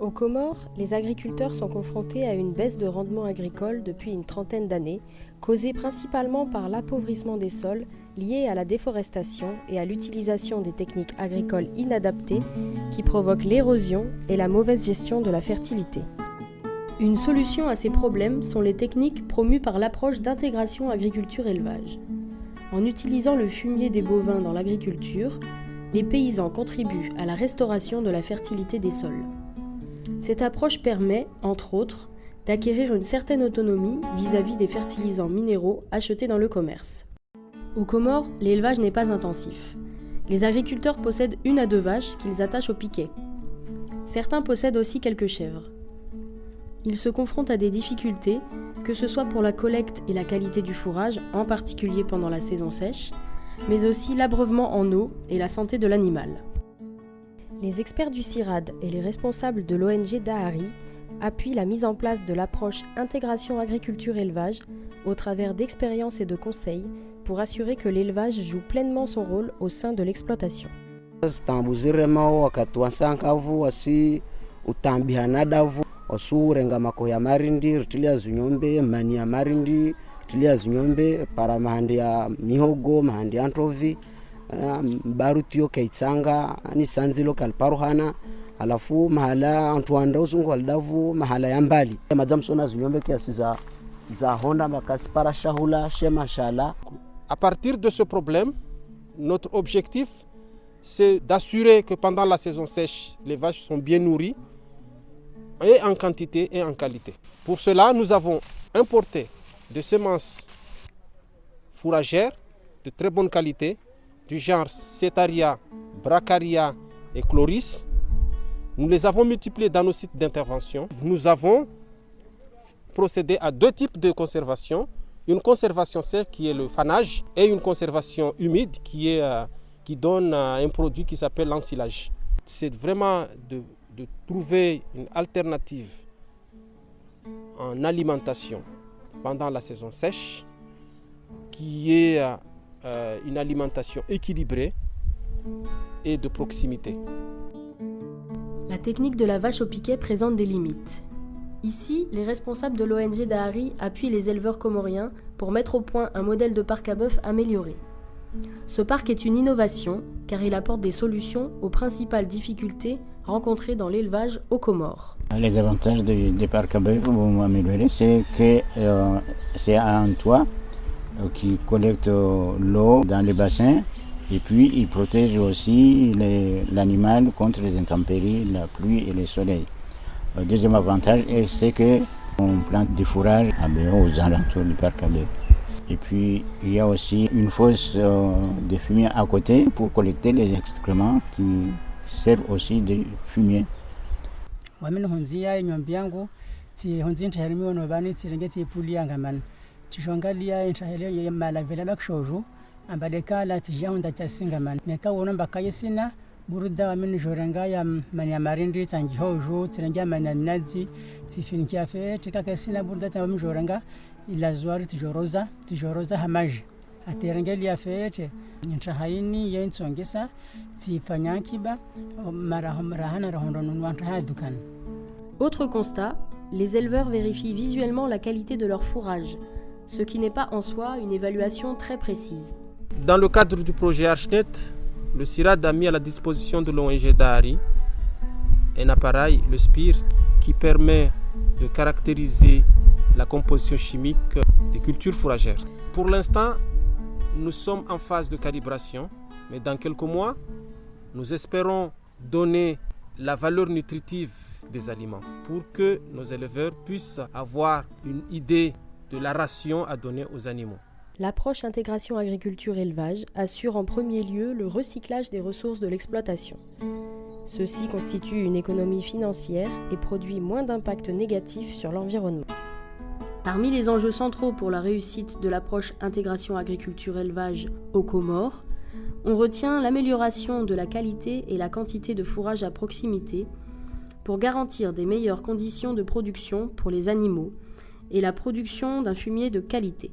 Aux Comores, les agriculteurs sont confrontés à une baisse de rendement agricole depuis une trentaine d'années, causée principalement par l'appauvrissement des sols lié à la déforestation et à l'utilisation des techniques agricoles inadaptées qui provoquent l'érosion et la mauvaise gestion de la fertilité. Une solution à ces problèmes sont les techniques promues par l'approche d'intégration agriculture-élevage. En utilisant le fumier des bovins dans l'agriculture, les paysans contribuent à la restauration de la fertilité des sols. Cette approche permet, entre autres, d'acquérir une certaine autonomie vis-à-vis des fertilisants minéraux achetés dans le commerce. Aux Comores, l'élevage n'est pas intensif. Les agriculteurs possèdent 1 à 2 vaches qu'ils attachent au piquet. Certains possèdent aussi quelques chèvres. Ils se confrontent à des difficultés, que ce soit pour la collecte et la qualité du fourrage, en particulier pendant la saison sèche, mais aussi l'abreuvement en eau et la santé de l'animal. Les experts du CIRAD et les responsables de l'ONG Dahari appuient la mise en place de l'approche intégration agriculture-élevage au travers d'expériences et de conseils pour assurer que l'élevage joue pleinement son rôle au sein de l'exploitation. Osurenga makoya marindi ritilia zinyombe mania marindi ritilia zinyombe para mahandi ya mihogo mahandi ya ntovi barutio kaitsanga ni sanzilo kalparuhana alafu mahala antuanda uzungu aldavu mahala ya mbali madzamsona zinyombe kiasi za honda makasi para shahula shema shala. À partir de ce problème, notre objectif c'est d'assurer que pendant la saison sèche, les vaches sont bien nourries et en quantité et en qualité. Pour cela, nous avons importé des semences fourragères de très bonne qualité, du genre Cetaria, Bracaria et Chloris. Nous les avons multipliées dans nos sites d'intervention. Nous avons procédé à 2 types de conservation. Une conservation sèche qui est le fanage et une conservation humide qui donne un produit qui s'appelle l'ensilage. C'est vraiment de trouver une alternative en alimentation pendant la saison sèche qui est une alimentation équilibrée et de proximité. La technique de la vache au piquet présente des limites. Ici, les responsables de l'ONG Dahari appuient les éleveurs comoriens pour mettre au point un modèle de parc à bœuf amélioré. Ce parc est une innovation car il apporte des solutions aux principales difficultés rencontrées dans l'élevage aux Comores. Les avantages des parcs à bœuf vont améliorer, c'est que c'est un toit qui collecte l'eau dans les bassins et puis il protège aussi l'animal contre les intempéries, la pluie et le soleil. Le deuxième avantage, c'est qu'on plante des fourrages à bœuf aux alentours du parc à bœuf. Et puis il y a aussi une fosse de fumier à côté pour collecter les excréments qui servent aussi de fumier. Wamini honzia nyombi yangu ti honzi ntahelimi no bani tirengeti puli angaman tishongalia intahele ya mala vela bakshoju ambadeka la tijahunda tasingaman neka wono bakayisina buruda wamini jorenga ya manya marindi tangihoju tirengia manya nazi tifinkia fe tikakasina buruda tamami jorenga ila zwari tijoroza hamaji aterengelia fete ntahaini yensongesa tipanyankiba marahana rahondonu wantahadukan. Autre constat, les éleveurs vérifient visuellement la qualité de leur fourrage, ce qui n'est pas en soi une évaluation très précise. Dans le cadre du projet Archnet, le CIRAD a mis à la disposition de l'ONG Dahari un appareil, le SPIR, qui permet de caractériser la composition chimique des cultures fourragères. Pour l'instant, nous sommes en phase de calibration, mais dans quelques mois, nous espérons donner la valeur nutritive des aliments pour que nos éleveurs puissent avoir une idée de la ration à donner aux animaux. L'approche intégration agriculture-élevage assure en premier lieu le recyclage des ressources de l'exploitation. Ceci constitue une économie financière et produit moins d'impact négatif sur l'environnement. Parmi les enjeux centraux pour la réussite de l'approche intégration agriculture-élevage aux Comores, on retient l'amélioration de la qualité et la quantité de fourrage à proximité pour garantir des meilleures conditions de production pour les animaux et la production d'un fumier de qualité.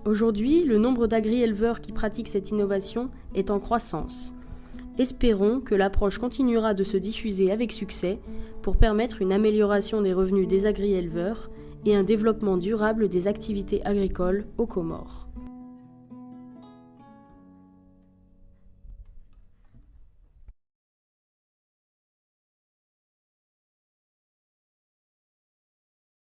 Aujourd'hui, le nombre d'agri-éleveurs qui pratiquent cette innovation est en croissance Espérons que l'approche continuera de se diffuser avec succès pour permettre une amélioration des revenus des agri-éleveurs et un développement durable des activités agricoles aux Comores.